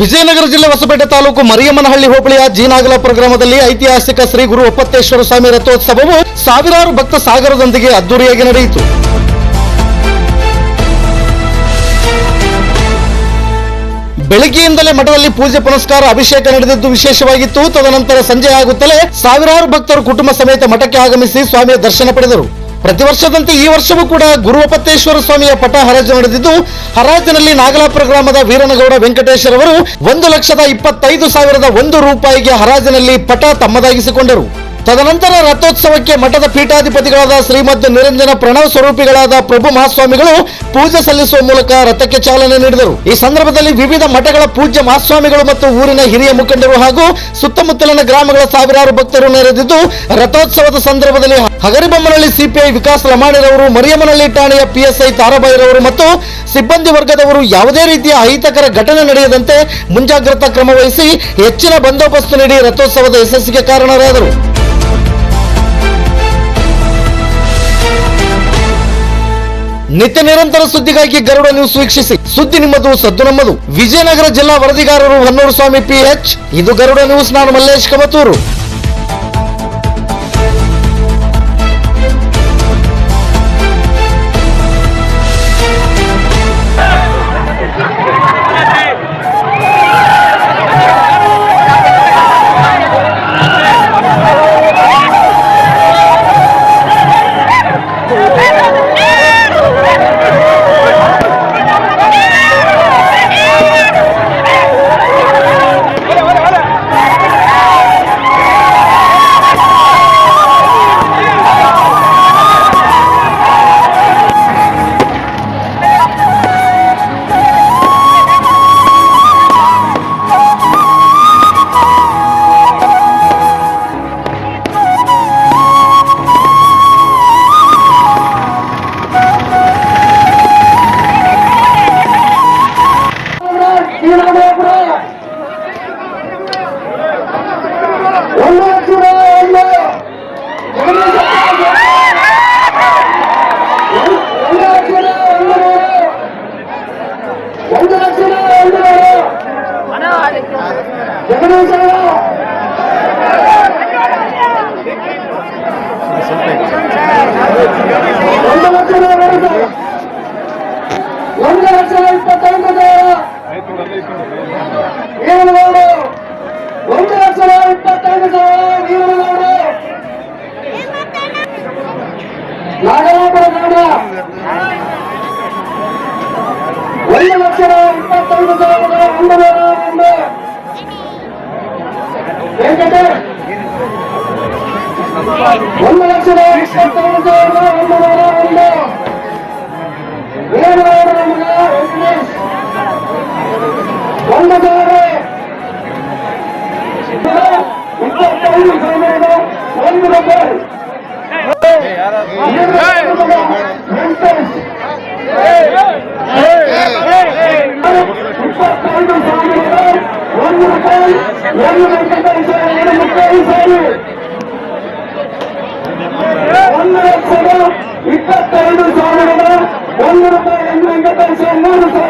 ವಿಜಯನಗರ ಜಿಲ್ಲೆ ಹೊಸಪೇಟೆ ತಾಲೂಕು ಮರಿಯಮ್ಮನಹಳ್ಳಿ ಹೋಬಳಿಯ ಜೀನಾಗಲಾಪುರ ಗ್ರಾಮದಲ್ಲಿ ಐತಿಹಾಸಿಕ ಶ್ರೀ ಗುರು ಒಪ್ಪತ್ತೇಶ್ವರ ಸ್ವಾಮಿ ರಥೋತ್ಸವವು ಸಾವಿರಾರು ಭಕ್ತ ಸಾಗರದೊಂದಿಗೆ ಅದ್ದೂರಿಯಾಗಿ ನಡೆಯಿತು. ಬೆಳಗ್ಗೆಯಿಂದಲೇ ಮಠದಲ್ಲಿ ಪೂಜೆ ಪುನಸ್ಕಾರ ಅಭಿಷೇಕ ನಡೆದಿದ್ದು ವಿಶೇಷವಾಗಿತ್ತು. ತದನಂತರ ಸಂಜೆ ಆಗುತ್ತಲೇ ಸಾವಿರಾರು ಭಕ್ತರು ಕುಟುಂಬ ಸಮೇತ ಮಠಕ್ಕೆ ಆಗಮಿಸಿ ಸ್ವಾಮಿಯ ದರ್ಶನ ಪಡೆದರು. ಪ್ರತಿ ವರ್ಷದಂತೆ ಈ ವರ್ಷವೂ ಕೂಡ ಗುರು ಒಪ್ಪತ್ತೇಶ್ವರ ಸ್ವಾಮಿಯ ಪಟ ಹರಾಜು ನಡೆದಿದ್ದು, ಹರಾಜಿನಲ್ಲಿ ನಾಗಲಾಪುರ ಗ್ರಾಮದ ವೀರನಗೌಡ ವೆಂಕಟೇಶ್ವರ ಅವರು 1,25,001 ರೂಪಾಯಿಗೆ ಹರಾಜಿನಲ್ಲಿ ಪಟ ತಮ್ಮದಾಗಿಸಿಕೊಂಡರು. ತದನಂತರ ರಥೋತ್ಸವಕ್ಕೆ ಮಠದ ಪೀಠಾಧಿಪತಿಗಳಾದ ಶ್ರೀಮದ್ ನಿರಂಜನ ಪ್ರಣವ ಸ್ವರೂಪಿಗಳಾದ ಪ್ರಭು ಮಹಾಸ್ವಾಮಿಗಳು ಪೂಜೆ ಸಲ್ಲಿಸುವ ಮೂಲಕ ರಥಕ್ಕೆ ಚಾಲನೆ ನೀಡಿದರು. ಈ ಸಂದರ್ಭದಲ್ಲಿ ವಿವಿಧ ಮಠಗಳ ಪೂಜ್ಯ ಮಹಾಸ್ವಾಮಿಗಳು ಮತ್ತು ಊರಿನ ಹಿರಿಯ ಮುಖಂಡರು ಹಾಗೂ ಸುತ್ತಮುತ್ತಲಿನ ಗ್ರಾಮಗಳ ಸಾವಿರಾರು ಭಕ್ತರು ನೆರೆದಿದ್ದು, ರಥೋತ್ಸವದ ಸಂದರ್ಭದಲ್ಲಿ ಹಗರಿಬೊಮ್ಮನಹಳ್ಳಿ ಸಿಪಿಐ ವಿಕಾಸ್ ಲಮಾಣಿರವರು, ಮರಿಯಮ್ಮನಹಳ್ಳಿ ಠಾಣೆಯ PSI ತಾರಾಬಾಯಿರವರು ಮತ್ತು ಸಿಬ್ಬಂದಿ ವರ್ಗದವರು ಯಾವುದೇ ರೀತಿಯ ಅಹಿತಕರ ಘಟನೆ ನಡೆಯದಂತೆ ಮುಂಜಾಗ್ರತಾ ಕ್ರಮ ವಹಿಸಿ ಹೆಚ್ಚಿನ ಬಂದೋಬಸ್ತ್ ನೀಡಿ ರಥೋತ್ಸವದ ಯಶಸ್ಸಿಗೆ ಕಾರಣರಾದರು. ನಿತ್ಯ ನಿರಂತರ ಸುದ್ದಿಗಾಗಿ ಗರುಡ ನ್ಯೂಸ್ ವೀಕ್ಷಿಸಿ. ಸುದ್ದಿ ನಿಮ್ಮದು, ಸದ್ದು ನಮ್ಮದು. ವಿಜಯನಗರ ಜಿಲ್ಲಾ ವರದಿಗಾರರು ಹೊನ್ನೂರು ಸ್ವಾಮಿ PH. ಇದು ಗರುಡ ನ್ಯೂಸ್. ನಾನು ಮಲ್ಲೇಶ್ ಕಮತೂರು. ನಾಗಲಾಪುರ ಗ್ರಾಮ 1,25,101 ವೆಂಕಟೇಶ್ 1,25,101 ವೀರನಗೌಡರ ಮಗ ವೆಂಕಟೇಶ್ 1,25,1 ರೂಪಾಯಿ. ₹1,25,000 ವೆಂಕಟೇಶ 3